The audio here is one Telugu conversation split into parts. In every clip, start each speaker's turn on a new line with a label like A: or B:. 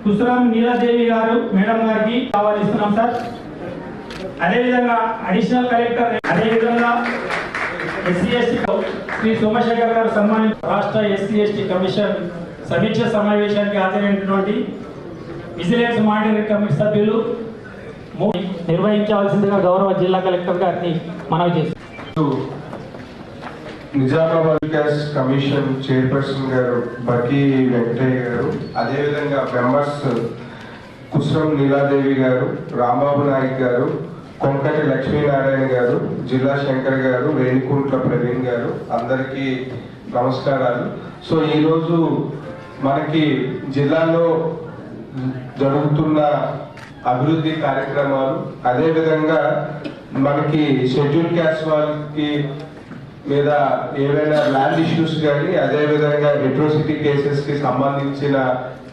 A: కుసురం నీలాదేవి గారు మేడం గారికి ఆహ్వానిస్తున్నాం సార్. అదేవిధంగా అడిషనల్ కలెక్టర్, అదేవిధంగా ఎస్సీ ఎస్టీ శ్రీ సోమశేఖర్ గారు సన్మానిత రాష్ట్ర ఎస్సీ ఎస్టీ కమిషన్ సమీక్ష సమావేశానికి హాజరైనటువంటి విజిలెన్స్ మానిటరింగ్ కమిటీ సభ్యులు నిర్వహించవలసిందిగా గౌరవ జిల్లా కలెక్టర్ గారిని మనవి చేశారు.
B: నిజామాబాద్ వికాస్ కమిషన్ చైర్పర్సన్ గారు బకి వెంకటయ్య గారు, అదేవిధంగా మెంబర్స్ కుసురం నీలాదేవి గారు, రాంబాబు నాయక్ గారు, కొంకటి లక్ష్మీనారాయణ గారు, జిల్లా శంకర్ గారు, వేణికుంట్ల ప్రవీణ్ గారు, అందరికీ నమస్కారాలు. సో ఈరోజు మనకి జిల్లాలో జరుగుతున్న అభివృద్ధి కార్యక్రమాలు, అదేవిధంగా మనకి షెడ్యూల్ క్యాస్ట్ వాళ్ళకి మీద ఏవైనా ల్యాండ్ ఇష్యూస్ కానీ, అదేవిధంగా అట్రాసిటీ కేసెస్కి సంబంధించిన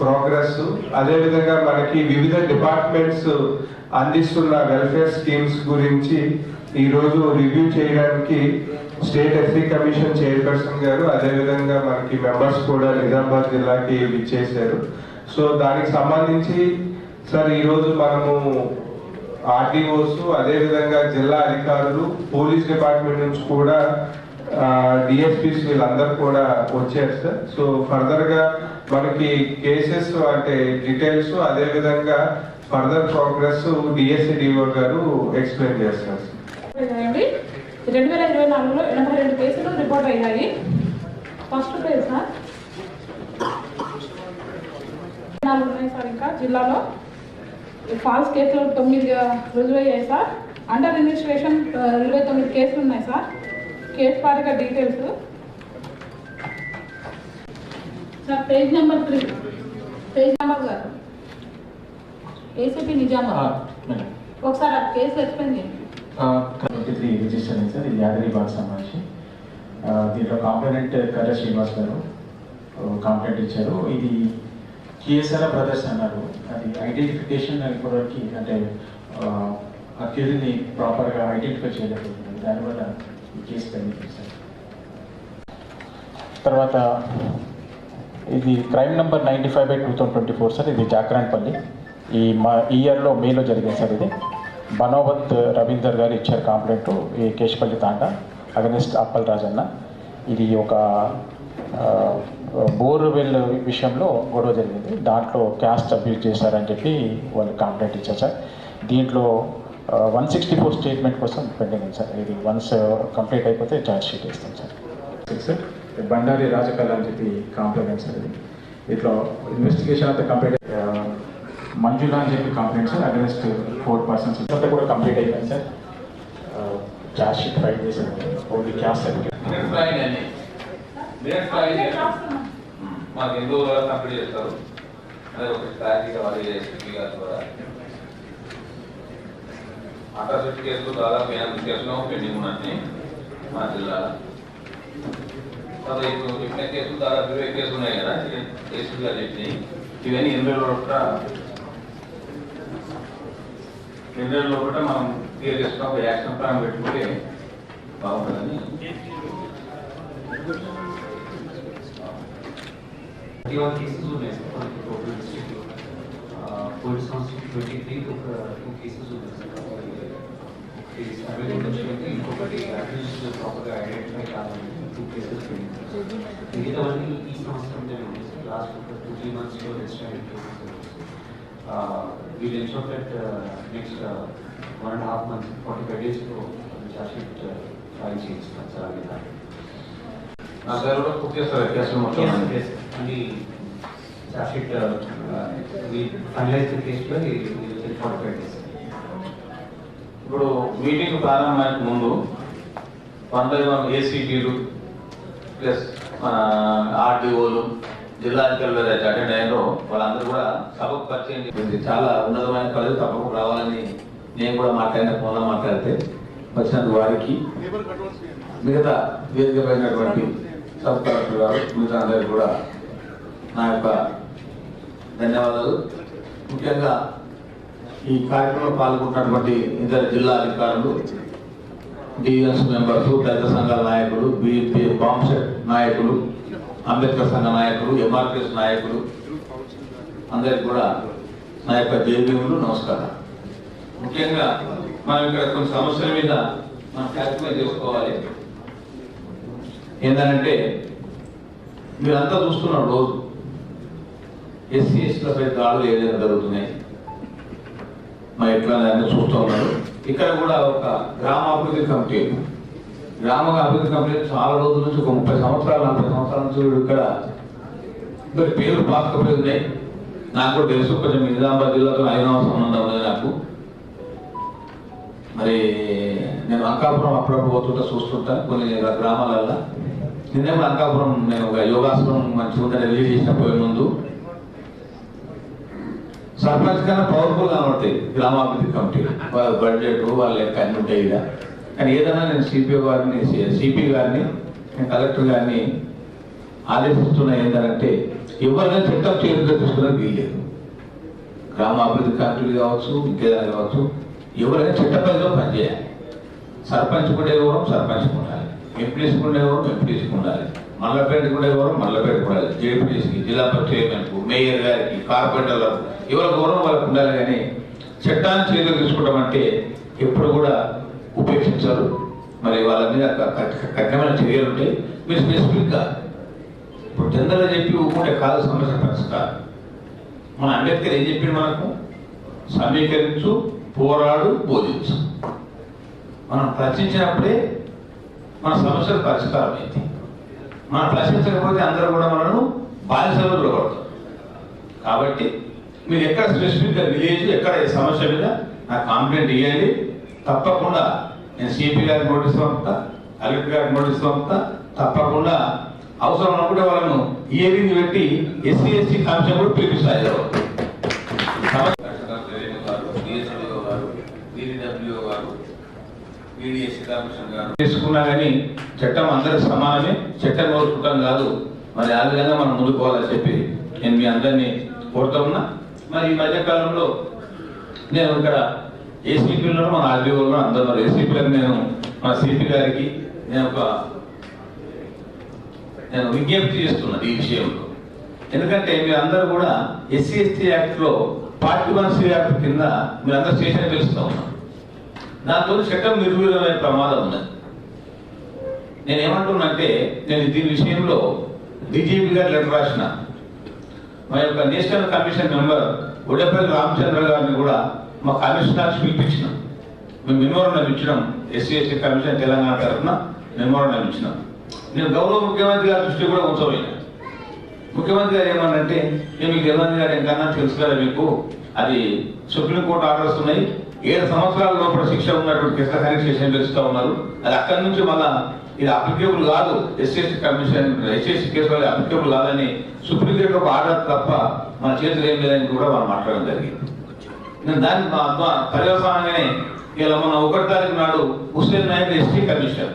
B: ప్రోగ్రెస్, అదేవిధంగా మనకి వివిధ డిపార్ట్మెంట్స్ అందిస్తున్న వెల్ఫేర్ స్కీమ్స్ గురించి ఈరోజు రివ్యూ చేయడానికి స్టేట్ ఎస్సీ కమిషన్ చైర్పర్సన్ గారు, అదేవిధంగా మనకి మెంబర్స్ కూడా నిజామాబాద్ జిల్లాకి విచ్చేశారు. సో దానికి సంబంధించి సార్ ఈరోజు మనము ఆర్టీఓస్, అదేవిధంగా జిల్లా అధికారులు, పోలీస్ డిపార్ట్మెంట్ నుంచి కూడా డిఎస్పీస్ వీళ్ళందరూ కూడా వచ్చారు సార్. సో ఫర్దర్గా మనకి కేసెస్ అంటే డీటెయిల్స్, అదేవిధంగా ఫర్దర్ ప్రోగ్రెస్ డిఎస్సిడిఓ గారు ఎక్స్ప్లెయిన్ చేస్తారు సార్.
C: 2024లో 82 కేసులు రిపోర్ట్ అయ్యాయి. ఫస్ట్ ప్లేస్ సార్ 4 ఉన్నాయి సార్. ఇంకా జిల్లాలో ఫాల్స్ కేసులు 9 రుజువయ్యాయి సార్. అండర్ ఇన్వెస్టిగేషన్ 29 కేసులు ఉన్నాయి సార్. కేసు వారిగా details sir. Page number 3, page number గారు ఏసీపీ నిజామాబాద్, ఒకసారి ఆ కేసు ఎక్స్ప్లెయిన్ చేయండి.
D: 23 రిజిస్టర్ అయింది సార్. ఇది యాదగిరిబాగ్ సంబంధించి. దీంట్లో కాంప్లైనెంట్ కర్ర శ్రీనివాస్ గారు కాంప్లైంట్ ఇచ్చారు. ఇది కేఎస్ఆర్ బ్రదర్స్ అన్నారు. అది ఐడెంటిఫికేషన్ ఇప్పటివరకు అంటే అక్యూజ్ని ప్రాపర్గా ఐడెంటిఫై చేయలేకపోతుంది. దానివల్ల ఈ కేసు పెండింగ్ సార్. తర్వాత ఇది క్రైమ్ నెంబర్ 95/2024 సార్. ఇది జాక్రాన్పల్లి. ఈ ఇయర్లో మేలో జరిగింది సార్. ఇది బనోవత్ రవీందర్ గారు ఇచ్చారు కంప్లైంట్ ఈ కేశపల్లి తాండా అగెనిస్ట్ అప్పల్ రాజన్న. ఇది ఒక బోర్వెల్ విషయంలో గొడవ జరిగింది. దాంట్లో క్యాస్ట్ అబ్యూజ్ చేశారని చెప్పి వాళ్ళు కంప్లైంట్ ఇచ్చారు సార్. దీంట్లో 164 స్టేట్మెంట్ కోసం పెండింగ్ ఉంది సార్. ఇది వన్స్ కంప్లీట్ అయిపోతే ఛార్జ్ షీట్ ఇస్తాం సార్. సార్ బండారి రాజకళ అని చెప్పి కంప్లైంట్ సార్. ఇది దీంట్లో ఇన్వెస్టిగేషన్ అంతా కంప్లీట్ మంజులా అని చెప్పి కంప్లైంట్ సార్. అగెన్స్ట్ 4 పర్సన్స్ అంతా కూడా కంప్లీట్ అయిపోయింది సార్. ఛార్జ్ షీట్ ఫైల్ చేశారు. ఓన్లీ క్యాస్ట్ సర్టిఫికేట్
E: మాకు ఎందుకు కంప్లీట్ చేస్తారు అదే ఒక క్లారిటీగా వాళ్ళు ఎస్పీ గారు కూడా అట్రాసిటీ కేసులు దాదాపు 8 కేసులు పెండింగ్ ఉన్నాయి మా జిల్లాలో. ఇప్పుడు చెప్పిన కేసులు దాదాపు 20 కేసులు ఉన్నాయి కదా ఎస్పీ గారు చెప్పినాయి. ఇవన్నీ 8 రోజుల్లో కూడా మనం క్లియర్ చేసుకున్న ఒక యాక్షన్ ప్లాన్ పెట్టుకుంటే బాగుంటుందని.
F: 31 cases ఉన్నాయి సార్ మనకి టోటల్ డిస్ట్రిక్ట్లో. పోలీస్ కాన్స్టిట్యూట్ 23 2 కేసెస్ ఉన్నాయి సార్. ఇంకొకటి అడ్మినిస్ట్రేషన్ ప్రాపర్గా ఐడెంటిఫై కావాలని 2 కేసెస్ పెండింగ్. మిగతావన్నీ ఈ సంవత్సరంలో ఉన్నాయి సార్. లాస్ట్ 2-3 monthsలో రిజిస్టర్ అయిన cases. We'll ensure that next 1.5 months 45 daysలో ఛార్జ్ షీట్ ఫైల్ చేయిస్తాం సార్. అది
E: నా దగ్గర కూడా బుక్ చేస్తారు కేసులు మొత్తం
F: అన్ని ఛార్జ్ షీట్ ఫైనలైజ్ కేసులో 45 days.
E: ఇప్పుడు మీటింగ్ ప్రారంభానికి ముందు 1 by 1 ఏసీపీలు ప్లస్ మన ఆర్డీఓలు జిల్లా అధికారులు అటెండ్ అయ్యారో వాళ్ళందరూ కూడా సభకు పరిచయం చేసింది. చాలా ఉన్నతమైన కళలు తప్పకుండా రావాలని నేను కూడా ఫోన్లో మాట్లాడితే వచ్చినందుకు వారికి, మిగతా వేదిక పడినటువంటి సబ్ కలెక్టర్ గారు, మిగతా అందరికీ కూడా నా యొక్క ధన్యవాదాలు. ముఖ్యంగా ఈ కార్యక్రమంలో పాల్గొన్నటువంటి ఇతర జిల్లా అధికారులు, డిఎస్ మెంబర్స్, దళిత సంఘాల నాయకులు, బీపీ బాంబ్సెట్ నాయకులు, అంబేద్కర్ సంఘ నాయకులు, ఎంఆర్పిఎస్ నాయకులు, అందరికి కూడా నా యొక్క జయభీములు నమస్కారం. ముఖ్యంగా మనం ఇక్కడ కొన్ని సమస్యల మీద మనం క్లారిఫై చేసుకోవాలి. ఏంటంటే మీరంతా చూస్తున్నారు రోజు ఎస్సీ ఎస్టీలపై దాడులు ఏదైనా జరుగుతున్నాయి, మరి ఎట్లా అన్నీ చూస్తూ ఉన్నారు. ఇక్కడ కూడా ఒక గ్రామాభివృద్ధి కమిటీ చాలా రోజుల నుంచి ఒక 30 సంవత్సరాలు 40 సంవత్సరాల నుంచి ఇక్కడ మరి పేరు పాకపోయి ఉన్నాయి. నాకు కూడా తెలుసు, కొంచెం నిజామాబాద్ జిల్లాతో 5వ సంబంధం ఉంది నాకు. మరి నేను అంకాపురం అప్పుడప్పుడు పోతుంటా, చూస్తుంటా కొన్ని గ్రామాలల్లో. నిన్నే అంకాపురం నేను ఒక యోగాసనం మంచిగా ఉందని రిలీజ్ చేసిన పోయే ముందు సర్పంచ్ కన్నా పవర్ఫుల్ కనబడతాయి గ్రామాభివృద్ధి కమిటీ. వాళ్ళ బడ్జెట్ వాళ్ళ యొక్క అన్ని ఉంటాయి కదా. కానీ ఏదైనా నేను సిపి గారిని నేను కలెక్టర్ గారిని ఆదేశిస్తున్నా ఏంటంటే ఎవరైనా చట్టం చేతిలో తీసుకునే వీల్లేదు. గ్రామాభివృద్ధి కమిటీలు కావచ్చు, ఇంకేదైనా కావచ్చు, ఎవరైనా చట్ట పరిధిలో పనిచేయాలి. సర్పంచ్ కూడా ఎవరు సర్పంచ్ ఉండాలి, ఎంపీసీ కూడా ఎవరు ఎంపీసీ ఉండాలి, మల్లపేట కూడా ఎవరు మల్లపేట ఉండాలి, జేపీసీకి, జిల్లా చైర్మన్కు, మేయర్ గారికి, కార్పొరేటర్లకు ఎవరి గౌరవం వాళ్ళకు ఉండాలి. కానీ చట్టాన్ని చేతిలో తీసుకోవడం అంటే ఎప్పుడు కూడా ఉపేక్షించారు. మరి వాళ్ళ మీద కఠినమైన చర్యలు ఉంటాయి. మీరు స్పెసిఫిక్గా ఇప్పుడు జనరల్గా చెప్పి ఊరుకుంటే కాదు సమస్య పరిష్కారం. మన అంబేద్కర్ ఏం చెప్పింది మనకు? సమీకరించు, పోరాడు, బోధించు. మనం ప్రశ్నించినప్పుడే మన సమస్యలు పరిష్కారం అయింది. మనం ప్రశ్నించకపోతే అందరూ కూడా మనను బాధ్యతలు పడతారు. కాబట్టి మీరు ఎక్కడ స్పెసిఫిక్గా విలేజ్ ఎక్కడ ఈ సమస్య మీద నాకు కాంప్లైంట్ ఇవ్వండి. తప్పకుండా నేను సిపి గారికి నోటీస్ పంపుతా, కలెక్టర్ గారికి నోటీస్ పంపుతా. తప్పకుండా అవసరం అనుకుంటే వాళ్ళను హియరింగ్ పెట్టి ఎస్సీ ఎస్టీ కమిషన్ కూడా పిలిపిస్తారు. తీసుకున్నా కానీ చట్టం అందరికి సమానమే, చట్టం కోరుకుంటాం కాదు. మరి ఆ విధంగా మనం ముందుకు పోవాలని చెప్పి నేను మీ అందరినీ కోరుతా ఉన్నా. మరి ఈ మధ్యకాలంలో నేను ఇక్కడ ఏసీపీలో మన ఆర్డీఓలో అందరూ ఏసీపీలకు నేను మన సిపి గారికి నేను విజ్ఞప్తి చేస్తున్నాను ఈ విషయంలో. ఎందుకంటే మీరందరూ కూడా ఎస్సీ ఎస్టీ యాక్ట్లో 41C యాక్ట్ కింద మీరందరూ స్టేషన్ పిలుస్తూ ఉన్నారు. దాంతో చట్టం నిర్వీర్యమైన ప్రమాదం ఉన్నది. నేనేమంటున్నానంటే నేను దీని విషయంలో డీజీపీ గారు లెటర్ రాసిన, మా యొక్క నేషనల్ కమిషన్ మెంబర్ ఉడపల్లి రామచంద్ర గారిని కూడా మా కమిషనర్స్ పిలిపించినాం. మేము మెమోరాండం ఇచ్చినాం. ఎస్సీ ఎస్టీ కమిషన్ తెలంగాణ తరఫున మెమోరాండం ఇచ్చినాం. నేను గౌరవ ముఖ్యమంత్రి గారి దృష్టి కూడా ఉంచబోయినా. ముఖ్యమంత్రి గారు ఏమన్నంటే మీకు రేవంత్ గారు ఎంకన్నా తెలుసు కదా, మీకు అది సుప్రీంకోర్టు ఆర్డర్స్ ఉన్నాయి, 7 సంవత్సరాల లోపల శిక్ష ఉన్నటువంటి కేసుల కనెక్షన్ తెలుస్తూ ఉన్నారు. అది అక్కడి నుంచి మళ్ళా ఇది అప్లికేబుల్ కాదు, ఎస్సీ కమిషన్ ఎస్సీ కేసు వల్ల అప్లికేబుల్ కాదని సుప్రీంకోర్టు ఒక ఆర్డర్ తప్ప మన చేతులు ఏం లేదని కూడా మనం మాట్లాడడం జరిగింది. నేను దాని పర్యవసానంగానే ఇలా మన 1వ తారీఖు నాడు Hussain Naik ST commission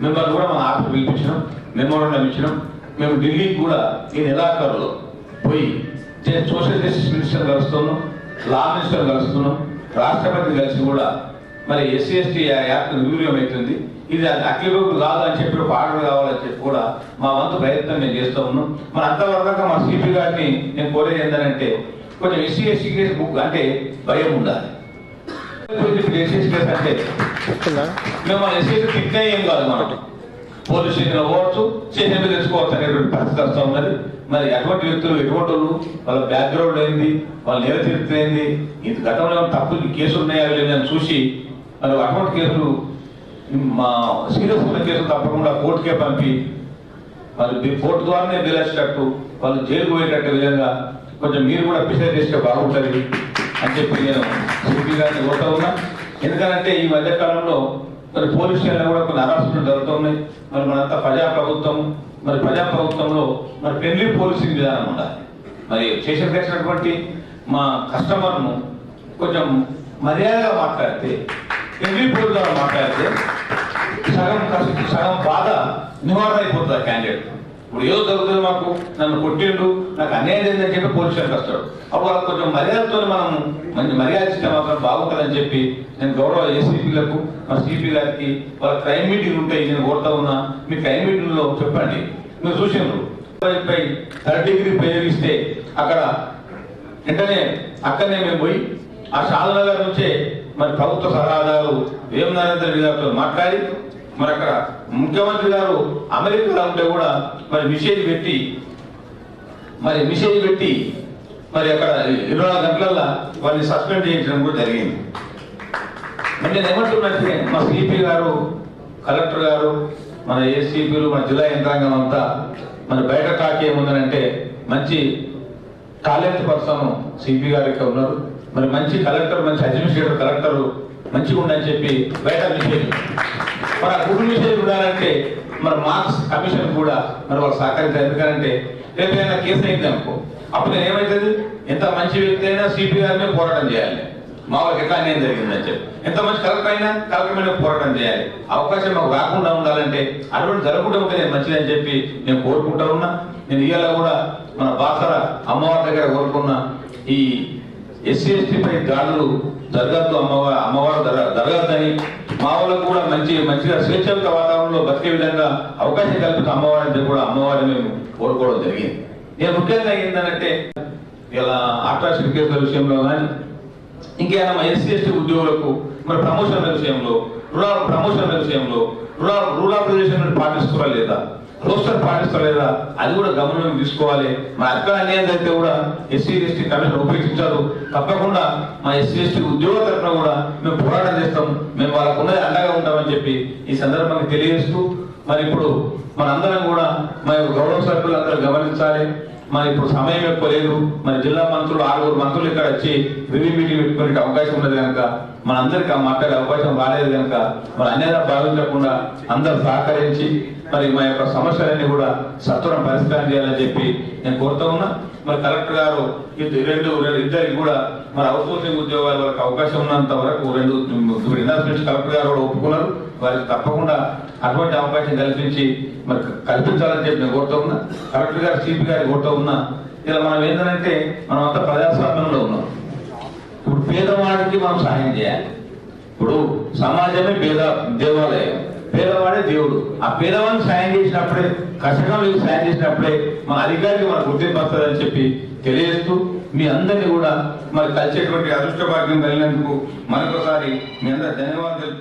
E: member కూడా మన ఆఫీస్ పిలిపించినాం, మెమోరాండం ఇచ్చినాం. మేము ఢిల్లీకి కూడా ఈ నెలాఖరులో పోయి సోషల్ జస్టిస్ మినిస్టర్ కలుస్తున్నాం, లా మినిస్టర్ కలుస్తున్నాం, రాష్ట్రపతి కలిసి కూడా మరి ఎస్సీ ఎస్టీ యాక్ట్ నిర్వీర్యం అవుతుంది, ఇది అక్లిబుల్ కాదు అని చెప్పి ఒక ఆర్డర్ కావాలని చెప్పి కూడా మా వంతు ప్రయత్నం మేము చేస్తూ ఉన్నాం. మరి అంతవరకు మా సిపి గారిని నేను కోరేది ఏంటంటే కొంచెం ఎస్సీ ఎస్టీ కేసు బుక్ అంటే భయం ఉండాలి. ఎస్సీ కేసు అంటే మేము మన ఎస్సీ తిట్టే ఏం కాదు, మనం పోలీస్ స్టేషన్ పోవచ్చు, స్టేషన్ మీద తెచ్చుకోవచ్చు అనేటువంటి పరిస్థితి వస్తూ ఉన్నది. మరి అటువంటి వ్యక్తులు ఎటువంటి వాళ్ళు, వాళ్ళ బ్యాక్గ్రౌండ్ ఏంది, వాళ్ళ నేరచరిత్ర ఏంది, ఇది గతంలో తప్పులు కేసులు ఉన్నాయా లేదని చూసి మరి అటువంటి కేసులు మా సీరియస్ ఉన్న కేసులు తప్పకుండా కోర్టుకే పంపి వాళ్ళు కోర్టు ద్వారానే బెయిల్ వాళ్ళు జైలు పోయేటట్టు విధంగా కొంచెం మీరు కూడా ప్రిసైడ్ చేస్తే బాగుంటుంది అని చెప్పి నేను సిపి గారిని కోరుతా ఉన్నా. ఎందుకంటే ఈ మధ్యకాలంలో మరి పోలీస్ స్టేషన్లో కూడా కొన్ని హరాస్మెంట్ జరుగుతున్నాయి. మరి మనంతా ప్రజాప్రభుత్వం, మరి ప్రజాప్రభుత్వంలో మరి ఫ్రెండ్లీ పోలీసింగ్ విధానం ఉండాలి. మరి స్టేషన్ తెచ్చినటువంటి మా కస్టమర్ను కొంచెం మర్యాదగా మాట్లాడితే, ఫ్రెండ్లీ పోలీస్ ద్వారా మాట్లాడితే సగం బాధ నివారణ అయిపోతుంది క్యాండిడేట్. ఇప్పుడు ఏదో జరుగుతుంది, మాకు నన్ను కొట్టిండు, నాకు అన్యాయం ఏంటని చెప్పి పోలీస్ స్టేషన్కి వస్తాడు. అప్పుడు వాళ్ళకి కొంచెం మర్యాదతో మనం మంచి మర్యాద ఇస్తే మాత్రం బాగుంటుందని చెప్పి నేను గౌరవ ఏసీపీలకు, మా సిపి గారికి వాళ్ళ క్రైమ్ మీటింగ్ ఉంటాయి, నేను కోరుతా ఉన్నా. మీ క్రైమ్ మీటింగ్లో చెప్పండి. మీరు చూసినారు 3rd డిగ్రీ ప్రయోగిస్తే అక్కడ వెంటనే అక్కడనే మేము పోయి ఆ షాదనగర్ నుంచే మరి ప్రభుత్వ సలహాదారు వేమ నరేంద్ర రెడ్డి గారితో మాట్లాడి మరి అక్కడ ముఖ్యమంత్రి గారు అమెరికాలో ఉంటే కూడా మరి మెసేజ్ పెట్టి మరి అక్కడ 24 గంటలల్లో వాళ్ళని సస్పెండ్ చేయించడం కూడా జరిగింది. మరి నేను ఏమంటున్నట్టే మా సిపి గారు, కలెక్టర్ గారు, మన ఏసీపీలు, మన జిల్లా యంత్రాంగం అంతా మన బయట టాక్ ఏముందనంటే మంచి టాలెంట్ పర్సన్ సిపి గారు ఇక్కడ ఉన్నారు, మరి మంచి కలెక్టర్, మంచి అడ్మినిస్ట్రేటర్ కలెక్టర్ మంచిగా ఉండని చెప్పి బయట మెసేజ్, మరి ఆ గుడ్ మెసేజ్ ఉండాలంటే మరి మార్క్స్ కమిషన్ కూడా మరి వాళ్ళు సహకరించారు. ఎందుకంటే రేపు ఏదైనా కేసు అయింది అనుకో, అప్పుడు ఏమవుతుంది, ఎంత మంచి వ్యక్తి అయినా సిపి గారి మీద పోరాటం చేయాలి, మా వాళ్ళకి ఎట్లా అన్యాయం జరిగిందని చెప్పి. ఎంత మంచి కలెక్టర్ అయినా కలెక్టర్ మీద పోరాటం చేయాలి. అవకాశం మాకు రాకుండా ఉండాలంటే అటువంటి జరగకుండా ఉంటే నేను మంచిదని చెప్పి నేను కోరుకుంటా ఉన్నా. నేను ఇవాళ కూడా మన బాసర అమ్మవారి దగ్గర కోరుకున్న ఈ ఎస్సీ ఎస్టీపై దాడులు జరగద్దు, అమ్మవారు జరగద్దని, మా వాళ్ళకు కూడా మంచిగా స్వేచ్ఛాయుత వాతావరణంలో బతికే విధంగా అవకాశం కల్పిత అమ్మవారిని కూడా అమ్మవారిని మేము కోరుకోవడం జరిగింది. నేను ముఖ్యంగా ఏంటంటే ఇలా అట్రాసిటీ కేసుల విషయంలో కానీ ఇంకేమైనా మా ఎస్సీ ఎస్టీ ఉద్యోగులకు మరి ప్రమోషన్ల విషయంలో, రూరల్ ప్రదేశం పాటిస్తారా లేదా, రోస్టర్ పాటిస్తారా లేదా, అది కూడా గమనం తీసుకోవాలి. మన అక్కడ అన్యాయం అయితే కూడా ఎస్సీ ఎస్టీ కమిషన్ ఉపేక్షించారు. తప్పకుండా మా ఎస్సీ ఎస్టీ ఉద్యోగుల తరఫున కూడా మేము పోరాటం చేస్తాం, మేము వాళ్ళకు ఉన్నది అండగా ఉంటామని చెప్పి ఈ సందర్భంగా తెలియజేస్తూ, మరి ఇప్పుడు మనందరం కూడా మా యొక్క గౌరవ సభ్యులు అందరూ గమనించాలి. మరి ఇప్పుడు సమయం ఎక్కువ లేదు, మరి జిల్లా మంత్రులు 6 మంత్రులు ఇక్కడ వచ్చి రివ్యూ మీటింగ్ పెట్టుకునే అవకాశం ఉన్నది కనుక మనందరికీ ఆ మాట్లాడే అవకాశం రాలేదు కనుక మరి అన్యదా భావించకుండా అందరూ సహకరించి మరి మా యొక్క సమస్యలన్నీ కూడా సత్వరం పరిష్కారం చేయాలని చెప్పి నేను కోరుతా ఉన్నా. మరి కలెక్టర్ గారు ఇద్దరికి కూడా మరి అవుట్సోర్సింగ్ ఉద్యోగాల వరకు అవకాశం ఉన్నంత వరకు 2 ఇన్వెస్ట్మెంట్స్ కలెక్టర్ గారు కూడా ఒప్పుకున్నారు. వారికి తప్పకుండా అటువంటి అవకాశం కల్పించాలని చెప్పి నేను కోరుతా ఉన్నా. కలెక్టర్ గారు, సిపి గారు కోరుతా ఉన్నా. ఇలా మనం ఏంటంటే మనం అంతా ప్రజాస్వామ్యంలో ఉన్నాం. ఇప్పుడు పేదవాడికి మనం సహాయం చేయాలి. ఇప్పుడు సమాజమే దేవాలయం, పేదవాడే దేవుడు. ఆ పేదవాడిని సాయం చేసినప్పుడే, కష్టంలో సాయం చేసినప్పుడే మన అధికారికి మన గుర్తింపు వస్తుందని చెప్పి తెలియజేస్తూ, మీ అందరినీ కూడా మరి కలిసేటువంటి అదృష్ట భాగ్యం కలిగినందుకు మరొకసారి మీ అందరూ ధన్యవాదాలు.